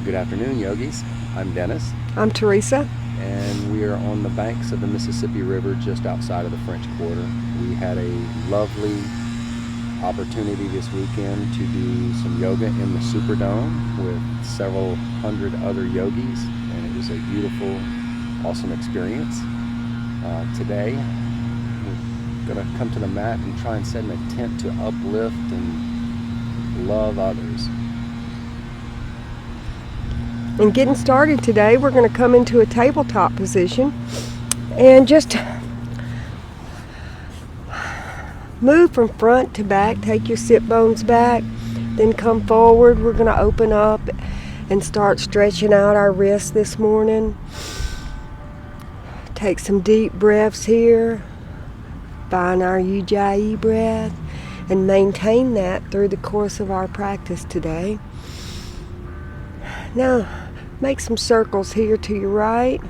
Good afternoon, yogis. I'm Dennis, I'm Teresa. and we are on the banks of the Mississippi River just outside of the French Quarter. We had a lovely opportunity this weekend to do some yoga in the Superdome with several hundred other yogis, and it was a beautiful, awesome experience. Today, we're going to come to the mat and try and set an intent to uplift and love others. And getting started today, we're going to come into a tabletop position and just move from front to back. Take your sit bones back, then come forward. We're going to open up and start stretching out our wrists this morning. Take some deep breaths here. Find our Ujjayi breath and maintain that through the course of our practice today. Now, make some circles here to your right.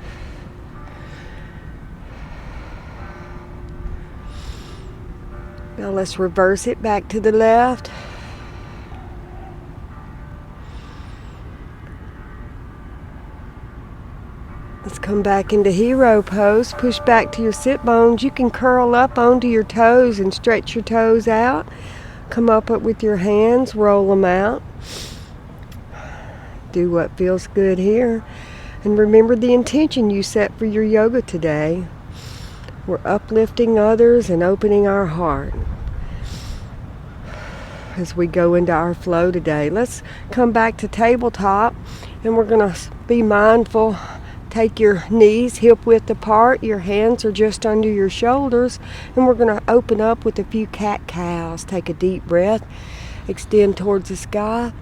Now let's reverse it back to the left. Let's come back into hero pose. Push back to your sit bones. You can curl up onto your toes and stretch your toes out. Come up with your hands, roll them out. Do what feels good here. And remember the intention you set for your yoga today. We're uplifting others and opening our heart as we go into our flow today. Let's come back to tabletop, and we're going to be mindful. Take your knees hip width apart. Your hands are just under your shoulders, and we're going to open up with a few cat-cows. Take a deep breath. Extend towards the sky.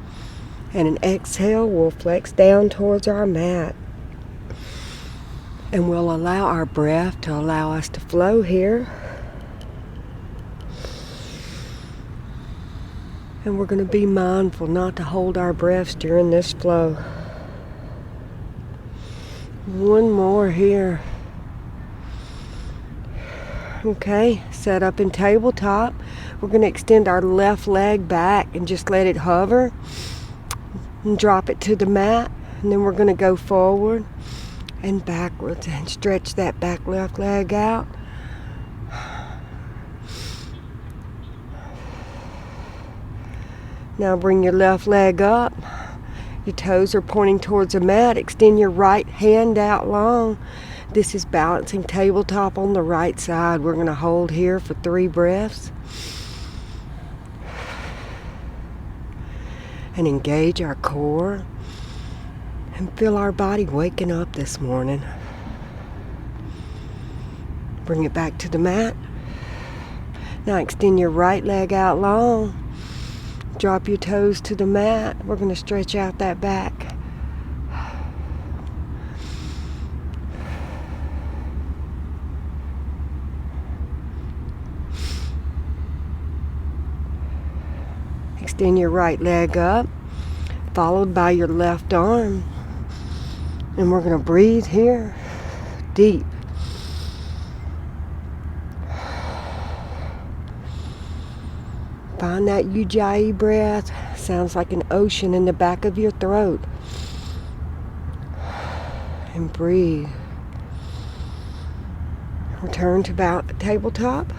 And an exhale, we'll flex down towards our mat. And we'll allow our breath to allow us to flow here. And we're going to be mindful not to hold our breaths during this flow. One more here. Okay, set up in tabletop. We're going to extend our left leg back and just let it hover. And drop it to the mat, and then we're going to go forward and backwards and stretch that back left leg out. Now bring your left leg up. Your toes are pointing towards the mat. Extend your right hand out long. This is balancing tabletop on the right side. We're going to hold here for 3 breaths. And engage our core and feel our body waking up this morning. Bring it back to the mat. Now extend your right leg out long. Drop your toes to the mat. We're going to stretch out that back. Extend your right leg up, followed by your left arm. And we're going to breathe here, deep. Find that Ujjayi breath. Sounds like an ocean in the back of your throat. And breathe. Return to tabletop.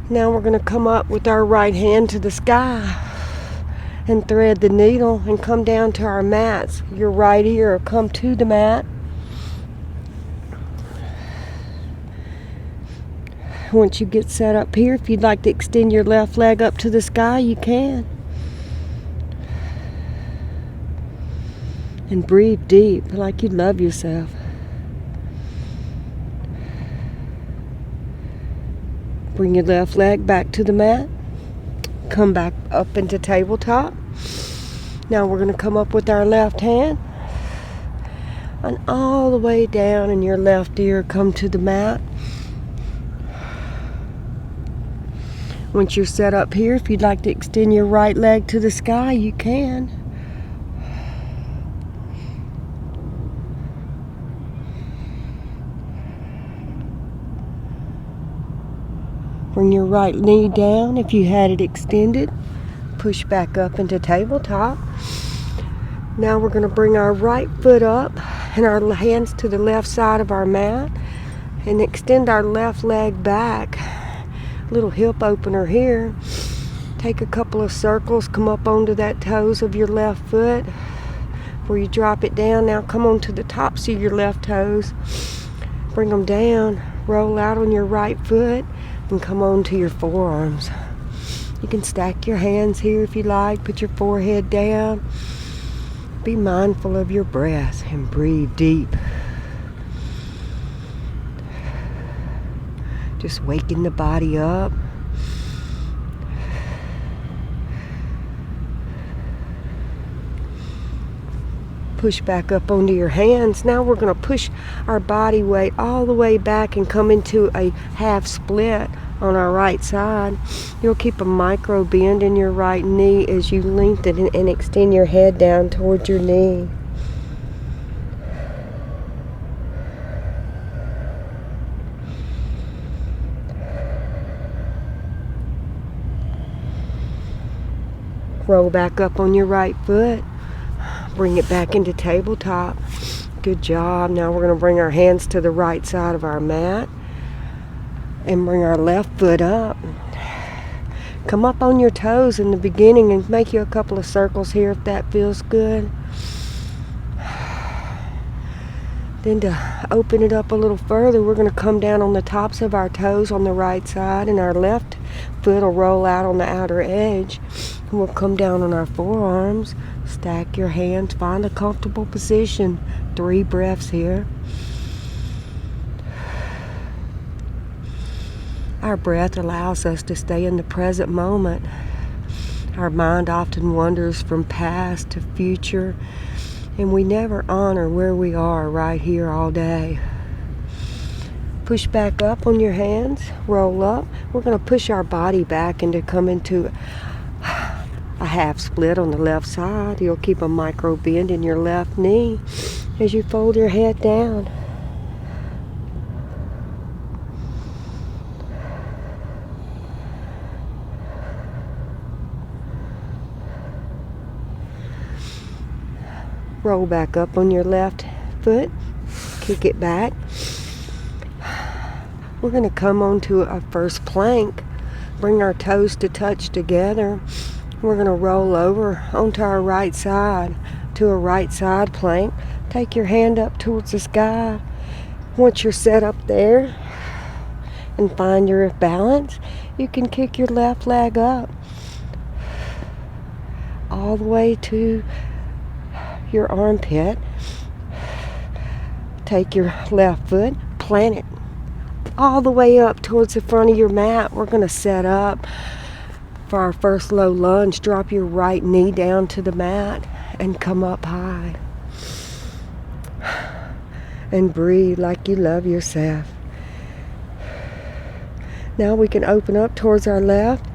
Now we're going to come up with our right hand to the sky and thread the needle and come down to our mats. Your right ear will come to the mat. Once you get set up here, if you'd like to extend your left leg up to the sky, you can. And breathe deep like you love yourself. Bring your left leg back to the mat. Come back up into tabletop. Now we're going to come up with our left hand. And all the way down in your left ear, come to the mat. Once you're set up here, if you'd like to extend your right leg to the sky, you can. Bring your right knee down if you had it extended. Push back up into tabletop. Now we're going to bring our right foot up and our hands to the left side of our mat and extend our left leg back. Little hip opener here. Take a couple of circles, come up onto that toes of your left foot. Before you drop it down, now come onto the tops of your left toes. Bring them down, roll out on your right foot, and come onto your forearms. You can stack your hands here if you like, put your forehead down. Be mindful of your breath and breathe deep. Just waking the body up. Push back up onto your hands. Now we're going to push our body weight all the way back and come into a half split on our right side. You'll keep a micro bend in your right knee as you lengthen and extend your head down towards your knee. Roll back up on your right foot. Bring it back into tabletop. Good job. Now we're going to bring our hands to the right side of our mat and bring our left foot up. Come up on your toes in the beginning and make you a couple of circles here if that feels good. Then to open it up a little further, we're going to come down on the tops of our toes on the right side, and our left foot will roll out on the outer edge. And we'll come down on our forearms. Stack your hands, find a comfortable position. 3 breaths here. Our breath allows us to stay in the present moment. Our mind often wanders from past to future, and we never honor where we are right here all day. Push back up on your hands, roll up. We're going to push our body back and to come into a half split on the left side. You'll keep a micro bend in your left knee as you fold your head down. Roll back up on your left foot, kick it back. We're going to come onto a first plank, bring our toes to touch together. We're going to roll over onto our right side to a right side plank. Take your hand up towards the sky. Once you're set up there and find your balance, you can kick your left leg up all the way to your armpit. Take your left foot, plant it all the way up towards the front of your mat. We're going to set up for our first low lunge. Drop your right knee down to the mat and come up high. And breathe like you love yourself. Now we can open up towards our left.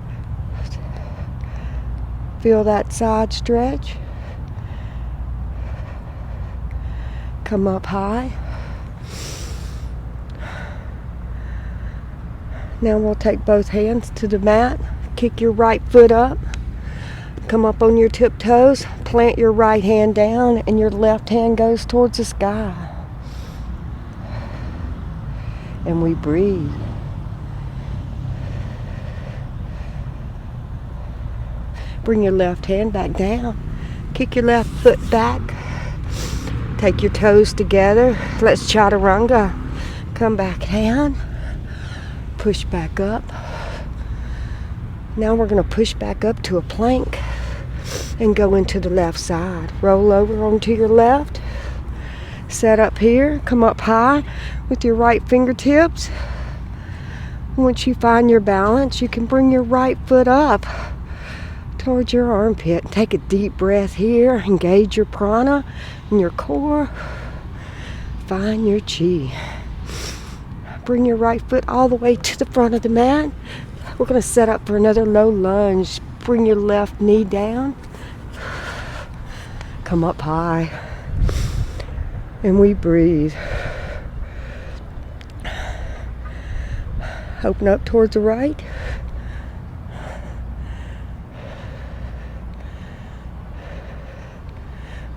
Feel that side stretch. Come up high. Now we'll take both hands to the mat. Kick your right foot up. Come up on your tiptoes. Plant your right hand down and your left hand goes towards the sky. And we breathe. Bring your left hand back down. Kick your left foot back. Take your toes together. Let's chaturanga. Come back down. Push back up. Now we're going to push back up to a plank and go into the left side. Roll over onto your left. Set up here. Come up high with your right fingertips. Once you find your balance, you can bring your right foot up towards your armpit. Take a deep breath here. Engage your prana and your core. Find your chi. Bring your right foot all the way to the front of the mat. We're going to set up for another low lunge. Bring your left knee down. Come up high. And we breathe. Open up towards the right.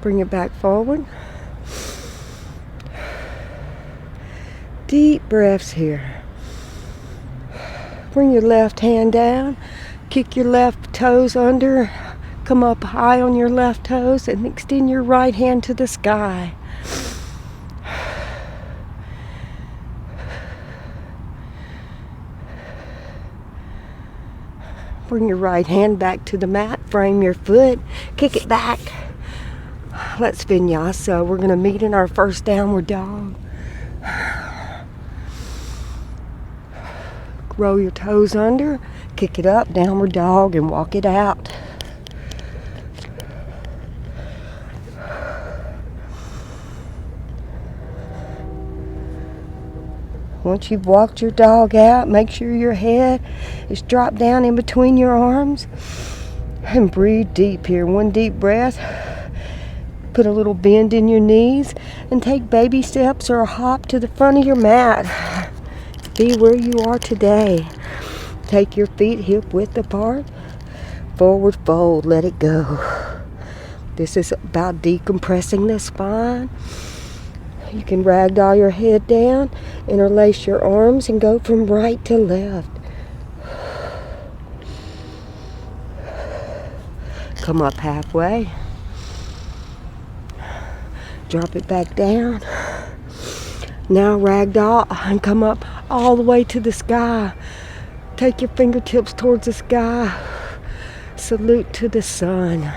Bring it back forward. Deep breaths here. Bring your left hand down. Kick your left toes under. Come up high on your left toes and extend your right hand to the sky. Bring your right hand back to the mat. Frame your foot. Kick it back. Let's vinyasa. We're going to meet in our first downward dog. Roll your toes under, kick it up, downward dog, and walk it out. Once you've walked your dog out, make sure your head is dropped down in between your arms. And breathe deep here. One deep breath. Put a little bend in your knees and take baby steps or a hop to the front of your mat. Be where you are today. Take your feet hip width apart. Forward fold, let it go. This is about decompressing the spine. You can ragdoll your head down, interlace your arms, and go from right to left. Come up halfway. Drop it back down. Now ragdoll and come up all the way to the sky. Take your fingertips towards the sky. Salute to the sun.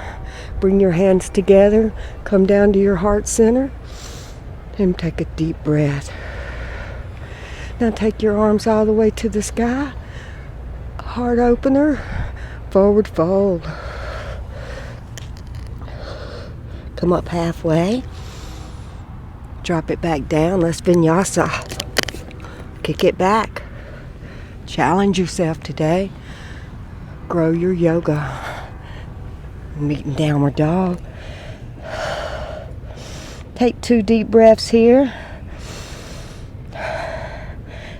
Bring your hands together. Come down to your heart center. And take a deep breath. Now take your arms all the way to the sky. Heart opener. Forward fold. Come up halfway. Drop it back down. Let's vinyasa. Kick it back. Challenge yourself today. Grow your yoga. Meet in downward dog. Take 2 deep breaths here.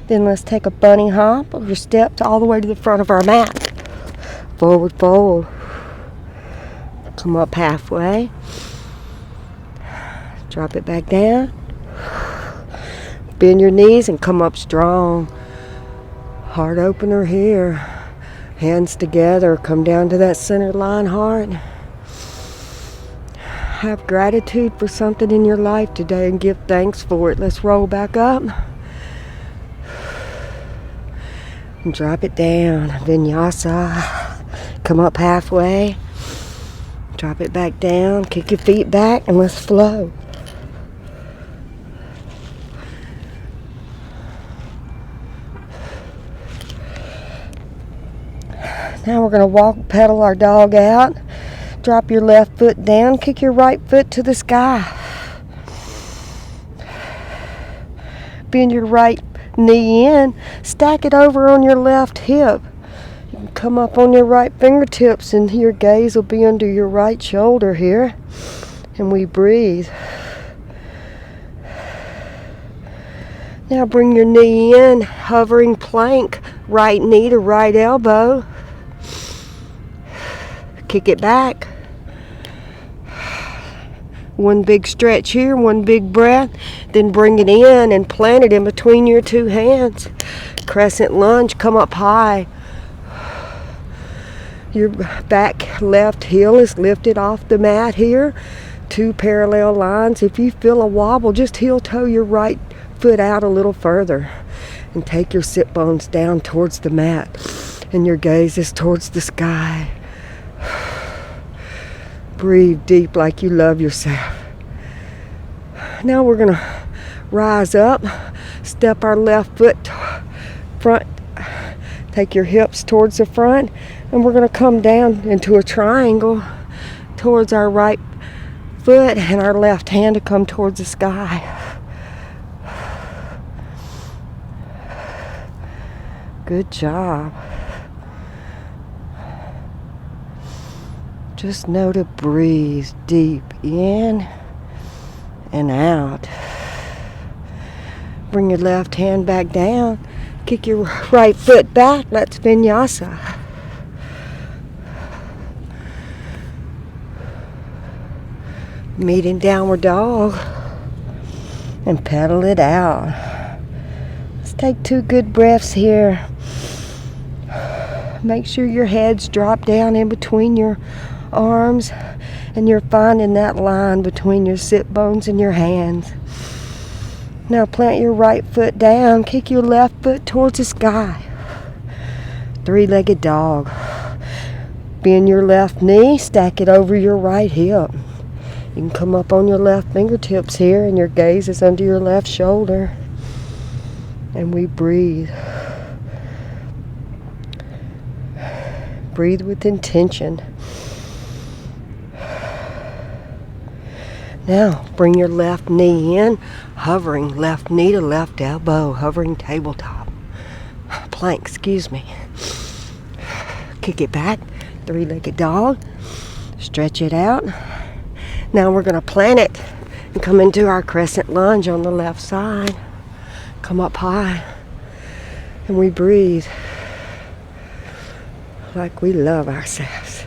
Then let's take a bunny hop of your steps all the way to the front of our mat. Forward fold. Come up halfway. Drop it back down. Bend your knees and come up strong. Heart opener here. Hands together. Come down to that center line heart. Have gratitude for something in your life today and give thanks for it. Let's roll back up. And drop it down. Vinyasa. Come up halfway. Drop it back down. Kick your feet back and let's flow. Now we're going to walk, pedal our dog out. Drop your left foot down. Kick your right foot to the sky. Bend your right knee in. Stack it over on your left hip. You can come up on your right fingertips and your gaze will be under your right shoulder here. And we breathe. Now bring your knee in. Hovering plank. Right knee to right elbow. Kick it back. One big stretch here, one big breath. Then bring it in and plant it in between your 2 hands. Crescent lunge, come up high. Your back left heel is lifted off the mat here. 2 parallel lines. If you feel a wobble, just heel toe your right foot out a little further. And take your sit bones down towards the mat. And your gaze is towards the sky. Breathe deep like you love yourself. Now we're going to rise up, step our left foot front, take your hips towards the front, and we're going to come down into a triangle towards our right foot and our left hand to come towards the sky. Good job. Just know to breathe deep in and out. Bring your left hand back down. Kick your right foot back. Let's vinyasa. Meet in downward dog and pedal it out. Let's take 2 good breaths here. Make sure your head's dropped down in between your arms and you're finding that line between your sit bones and your hands. Now plant your right foot down, kick your left foot towards the sky. 3-legged dog. Bend your left knee, stack it over your right hip. You can come up on your left fingertips here and your gaze is under your left shoulder. And we breathe. Breathe with intention. Now, bring your left knee in, hovering left knee to left elbow, hovering tabletop. Plank, excuse me. Kick it back, 3-legged dog. Stretch it out. Now we're going to plant it and come into our crescent lunge on the left side. Come up high. And we breathe like we love ourselves.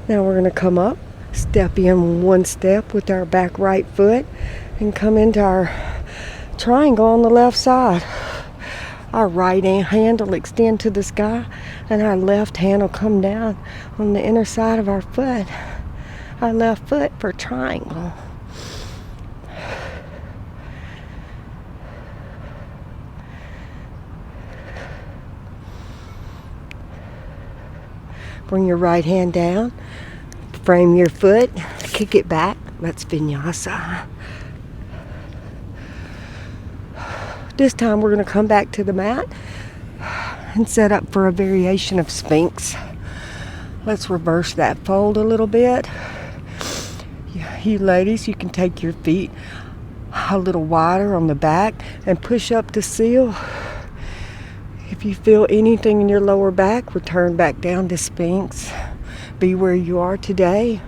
Now we're going to come up, step in 1 step with our back right foot, and come into our triangle on the left side. Our right hand will extend to the sky, and our left hand will come down on the inner side of our foot. Our left foot for triangle. Bring your right hand down, frame your foot, kick it back. That's vinyasa. This time we're going to come back to the mat and set up for a variation of Sphinx. Let's reverse that fold a little bit. You ladies, you can take your feet a little wider on the back and push up to seal. If you feel anything in your lower back, return back down to Sphinx. Be where you are today,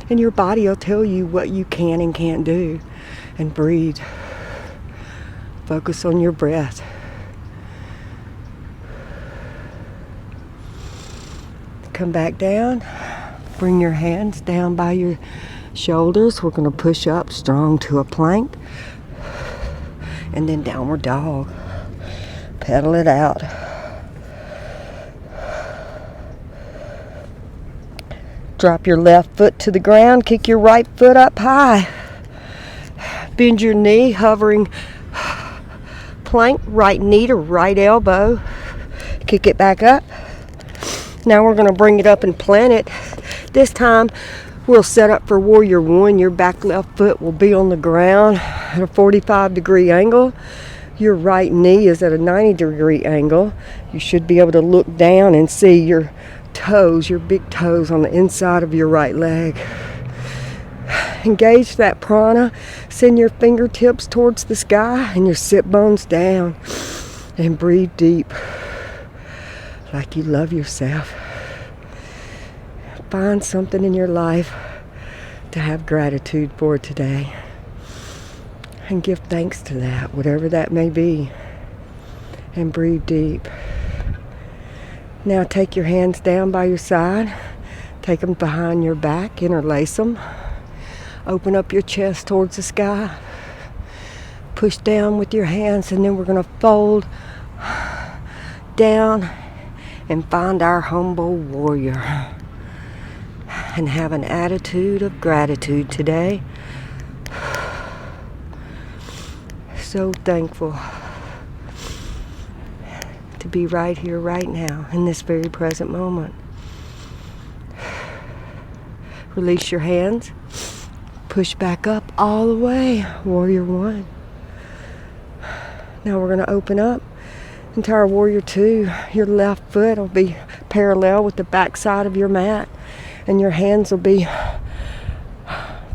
and your body will tell you what you can and can't do. And breathe. Focus on your breath. Come back down. Bring your hands down by your shoulders. We're going to push up strong to a plank. And then downward dog. Pedal it out. Drop your left foot to the ground. Kick your right foot up high. Bend your knee, hovering plank, right knee to right elbow. Kick it back up. Now we're going to bring it up and plant it. This time we'll set up for Warrior One. Your back left foot will be on the ground at a 45-degree angle. Your right knee is at a 90-degree angle. You should be able to look down and see your toes, your big toes on the inside of your right leg. Engage that prana. Send your fingertips towards the sky and your sit bones down. And breathe deep. Like you love yourself. Find something in your life to have gratitude for today. And give thanks to that, whatever that may be. And breathe deep. Now take your hands down by your side. Take them behind your back, interlace them. Open up your chest towards the sky. Push down with your hands, and then we're going to fold down and find our humble warrior. And have an attitude of gratitude today. So thankful to be right here, right now, in this very present moment. Release your hands. Push back up all the way. Warrior One. Now we're going to open up into our Warrior Two. Your left foot will be parallel with the back side of your mat, and your hands will be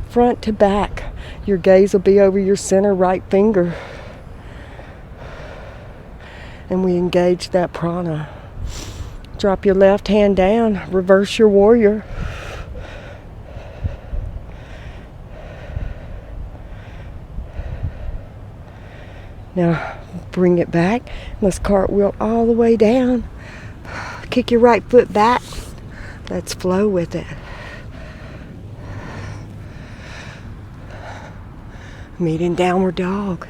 front to back. Your gaze will be over your center right finger. And we engage that prana. Drop your left hand down. Reverse your warrior. Now, Bring it back. Let's cartwheel all the way down. Kick your right foot back. Let's flow with it. Meet in downward dog.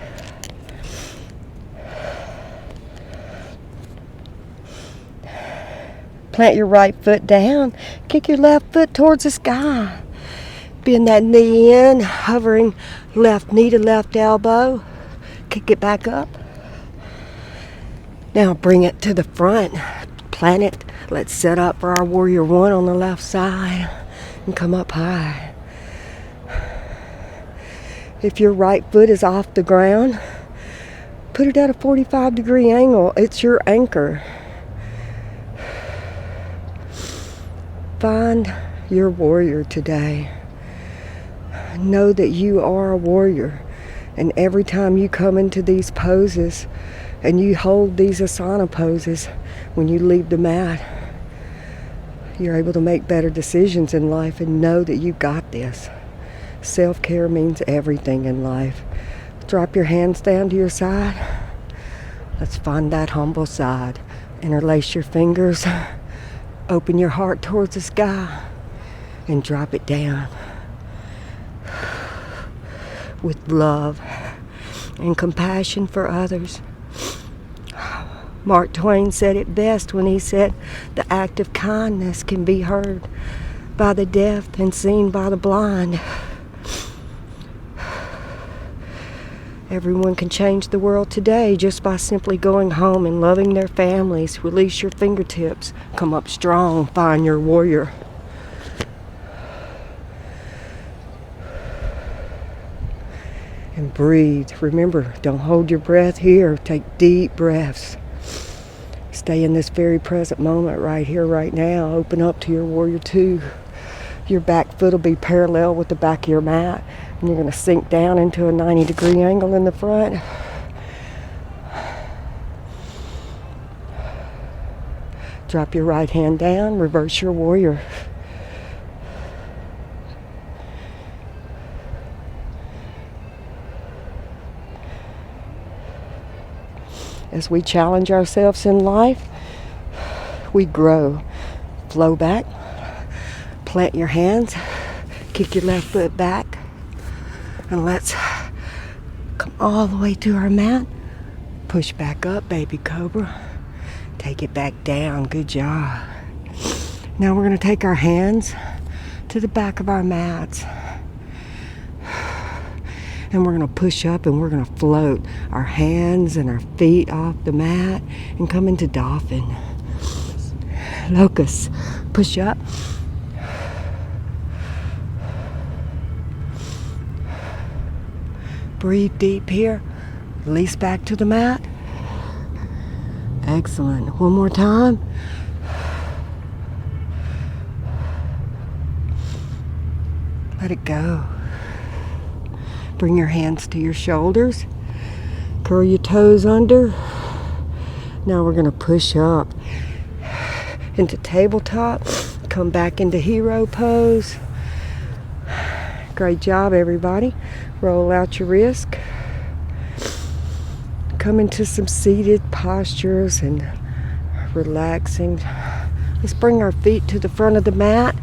Plant your right foot down. Kick your left foot towards the sky. Bend that knee in, hovering left knee to left elbow. Kick it back up. Now bring it to the front. Plant it. Let's set up for our warrior one on the left side and come up high. If your right foot is off the ground, put it at a 45-degree angle. It's your anchor. Find your warrior today. Know that you are a warrior. And every time you come into these poses and you hold these asana poses, when you leave the mat, you're able to make better decisions in life and know that you got this. Self-care means everything in life. Drop your hands down to your side. Let's find that humble side. Interlace your fingers. Open your heart towards the sky and drop it down with love and compassion for others. Mark Twain said it best when he said, "The act of kindness can be heard by the deaf and seen by the blind." Everyone can change the world today just by simply going home and loving their families. Release your fingertips. Come up strong. Find your warrior. And breathe. Remember, don't hold your breath here. Take deep breaths. Stay in this very present moment right here, right now. Open up to your warrior two. Your back foot will be parallel with the back of your mat. And you're going to sink down into a 90-degree angle in the front. Drop your right hand down. Reverse your warrior. As we challenge ourselves in life, we grow. Flow back. Plant your hands. Kick your left foot back. And let's come all the way to our mat. Push back up, baby cobra. Take it back down. Good job. Now we're going to take our hands to the back of our mats. And we're going to push up and we're going to float our hands and our feet off the mat and come into dolphin. Locust. Push up. Breathe deep here. Release back to the mat. Excellent. One more time. Let it go. Bring your hands to your shoulders. Curl your toes under. Now we're going to push up into tabletop. Come back into hero pose. Great job, everybody. Roll out your wrist. Come into some seated postures and relaxing. Let's bring our feet to the front of the mat.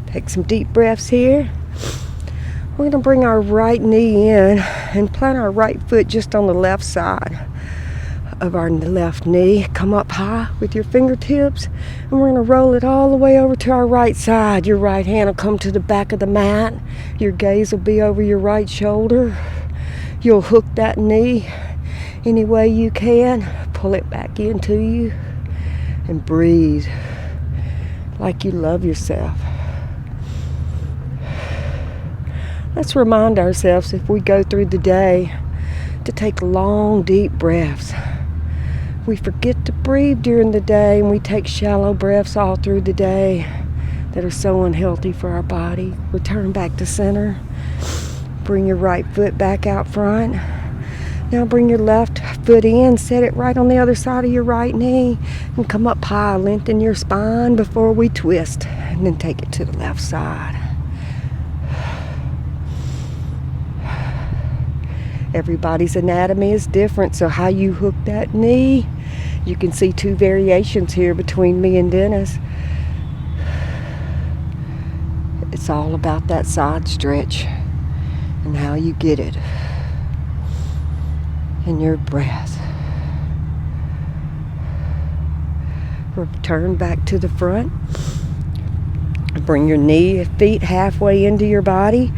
Take some deep breaths here. We're going to bring our right knee in and plant our right foot just on the left side of our left knee. Come up high with your fingertips, and we're going to roll it all the way over to our right side. Your right hand will come to the back of the mat. Your gaze will be over your right shoulder. You'll hook that knee any way you can. Pull it back into you and breathe like you love yourself. Let's remind ourselves, if we go through the day, to take long, deep breaths. We forget to breathe during the day, and we take shallow breaths all through the day that are so unhealthy for our body. Return back to center. Bring your right foot back out front. Now bring your left foot in, set it right on the other side of your right knee, and come up high. Lengthen your spine before we twist, and then take it to the left side. Everybody's anatomy is different, so how you hook that knee, you can see two variations here between me and Dennis. It's all about that side stretch and how you get it. And your breath. Return back to the front. Bring your feet halfway into your body,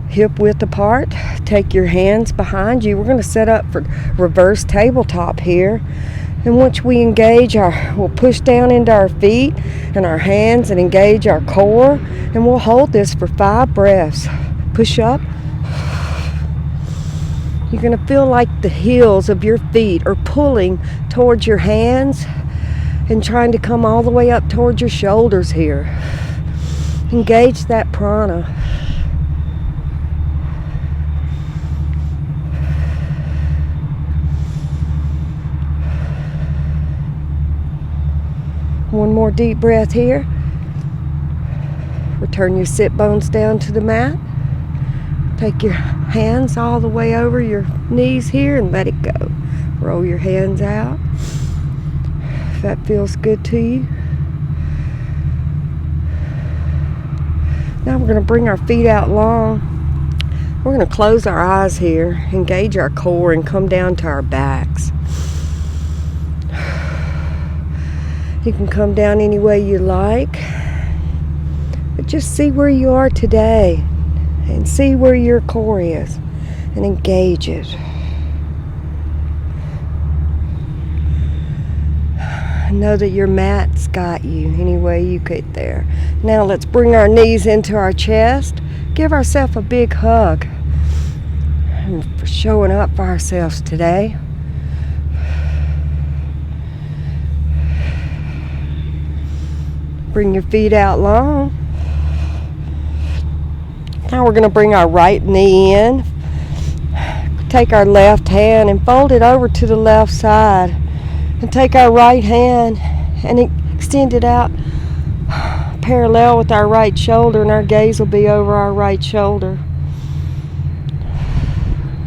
hip width apart. Take your hands behind you. We're going to set up for reverse tabletop here. And once we engage we'll push down into our feet and our hands and engage our core. And we'll hold this for 5 breaths. Push up. You're going to feel like the heels of your feet are pulling towards your hands and trying to come all the way up towards your shoulders here. Engage that prana. One more deep breath here. Return your sit bones down to the mat. Take your hands all the way over your knees here and let it go. Roll your hands out. If that feels good to you. Now we're going to bring our feet out long. We're going to close our eyes here, engage our core, and come down to our backs. You can come down any way you like, but just see where you are today and see where your core is and engage it. Know that your mat's got you any way you get there. Now let's bring our knees into our chest. Give ourselves a big hug. And for showing up for ourselves today. Bring your feet out long. Now we're going to bring our right knee in. Take our left hand and fold it over to the left side. And take our right hand and extend it out parallel with our right shoulder, and our gaze will be over our right shoulder.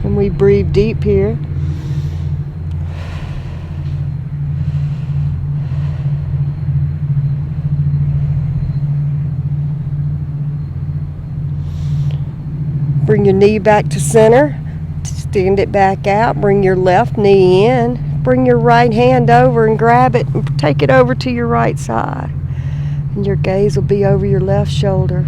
And we breathe deep here. Bring your knee back to center. Extend it back out. Bring your left knee in. Bring your right hand over and grab it and take it over to your right side. And your gaze will be over your left shoulder.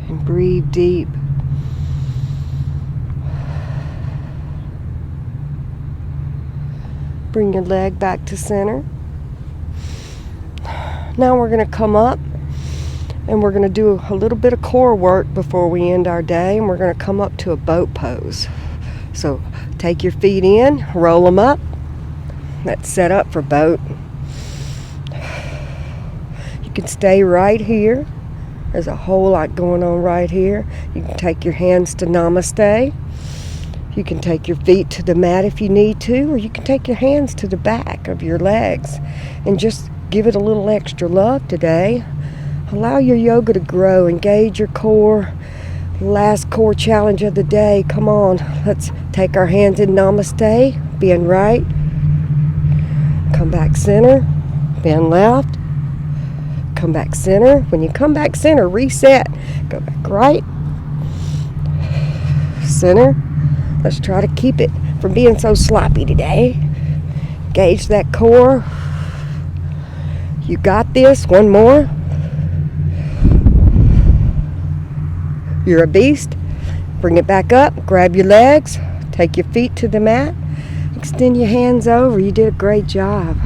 And breathe deep. Bring your leg back to center. Now we're going to come up and we're going to do a little bit of core work before we end our day, and we're going to come up to a boat pose. So take your feet in, roll them up. Let's set up for boat. You can stay right here. There's a whole lot going on right here. You can take your hands to namaste. You can take your feet to the mat if you need to, or you can take your hands to the back of your legs and just give it a little extra love today. Allow your yoga to grow. Engage your core. Last core challenge of the day. Come on. Let's take our hands in namaste. Bend right. Come back center. Bend left. Come back center. When you come back center, reset. Go back right. Center. Let's try to keep it from being so sloppy today. Engage that core. You got this. One more. You're a beast. Bring it back up. Grab your legs. Take your feet to the mat. Extend your hands over. You did a great job.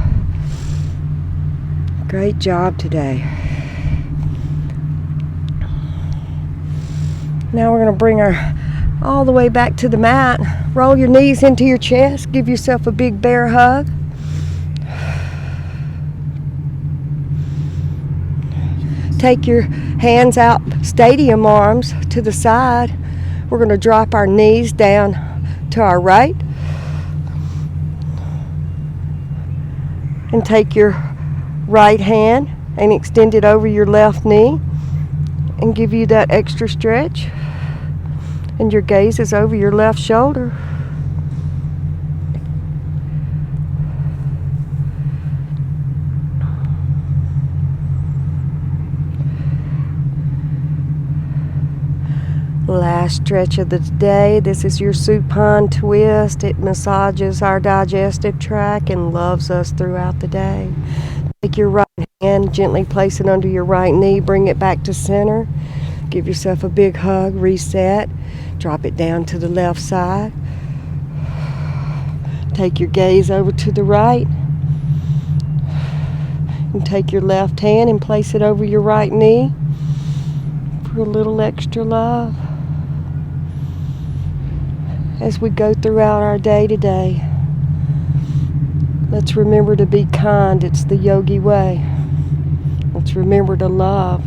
Great job today. Now we're going to bring our all the way back to the mat. Roll your knees into your chest. Give yourself a big bear hug. Take your hands out, stadium arms to the side. We're going to drop our knees down to our right. And take your right hand and extend it over your left knee and give you that extra stretch. And your gaze is over your left shoulder. Last stretch of the day. This is your supine twist. It massages our digestive tract and loves us throughout the day. Take your right hand, gently place it under your right knee, bring it back to center. Give yourself a big hug, reset. Drop it down to the left side. Take your gaze over to the right. And take your left hand and place it over your right knee for a little extra love. As we go throughout our day today, let's remember to be kind. It's the yogi way. Let's remember to love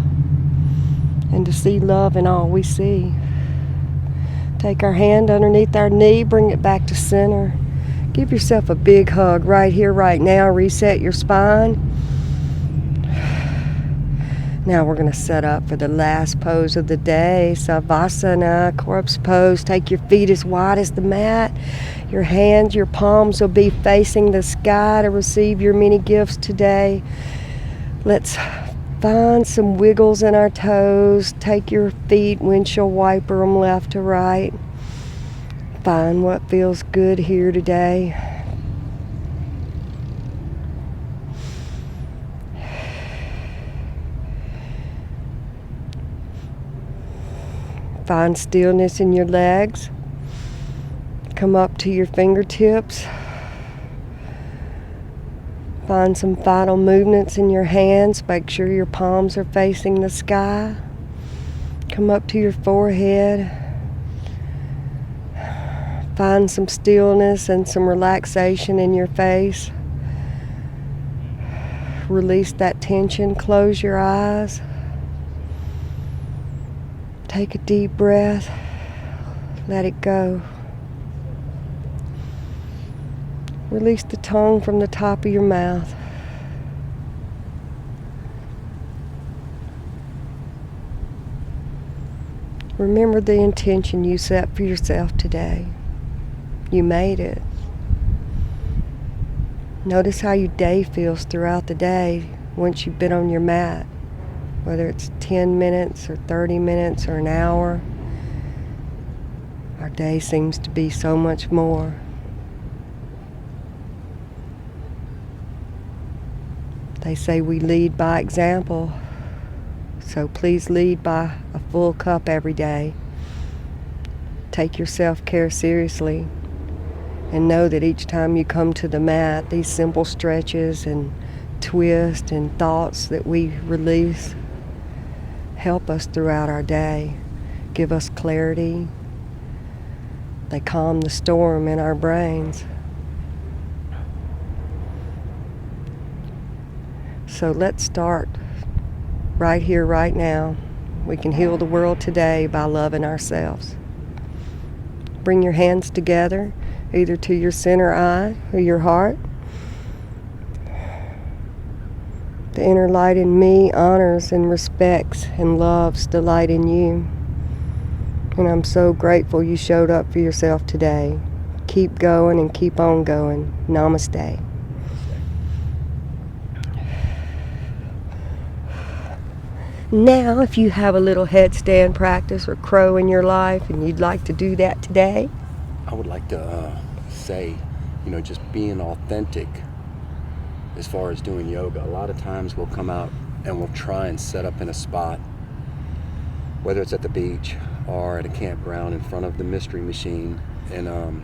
and to see love in all we see. Take our hand underneath our knee, bring it back to center. Give yourself a big hug right here, right now. Reset your spine. Now we're going to set up for the last pose of the day, Savasana, corpse pose. Take your feet as wide as the mat. Your hands, your palms will be facing the sky to receive your many gifts today. Let's find some wiggles in our toes. Take your feet, windshield wiper them left to right. Find what feels good here today. Find stillness in your legs. Come up to your fingertips. Find some final movements in your hands. Make sure your palms are facing the sky. Come up to your forehead. Find some stillness and some relaxation in your face. Release that tension. Close your eyes. Take a deep breath. Let it go. Release the tongue from the top of your mouth. Remember the intention you set for yourself today. You made it. Notice how your day feels throughout the day once you've been on your mat. Whether it's 10 minutes or 30 minutes or an hour, our day seems to be so much more. They say we lead by example, so please lead by a full cup every day. Take your self-care seriously and know that each time you come to the mat, these simple stretches and twists and thoughts that we release help us throughout our day, give us clarity. They calm the storm in our brains. So let's start right here, right now. We can heal the world today by loving ourselves. Bring your hands together, either to your center eye or your heart. The inner light in me honors and respects and loves the light in you. And I'm so grateful you showed up for yourself today. Keep going and keep on going. Namaste. Now, if you have a little headstand practice or crow in your life and you'd like to do that today, I would like to say, just being authentic as far as doing yoga. A lot of times we'll come out and we'll try and set up in a spot, whether it's at the beach or at a campground in front of the mystery machine, and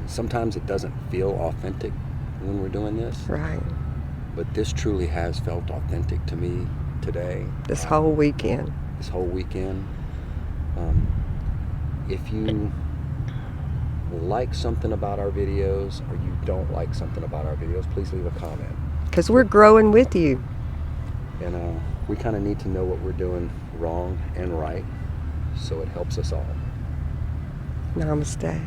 sometimes it doesn't feel authentic when we're doing this. right, But this truly has felt authentic to me today. this whole weekend. If you like something about our videos or you don't like something about our videos, please leave a comment. Because we're growing with you. And we kind of need to know what we're doing wrong and right, so it helps us all. Namaste.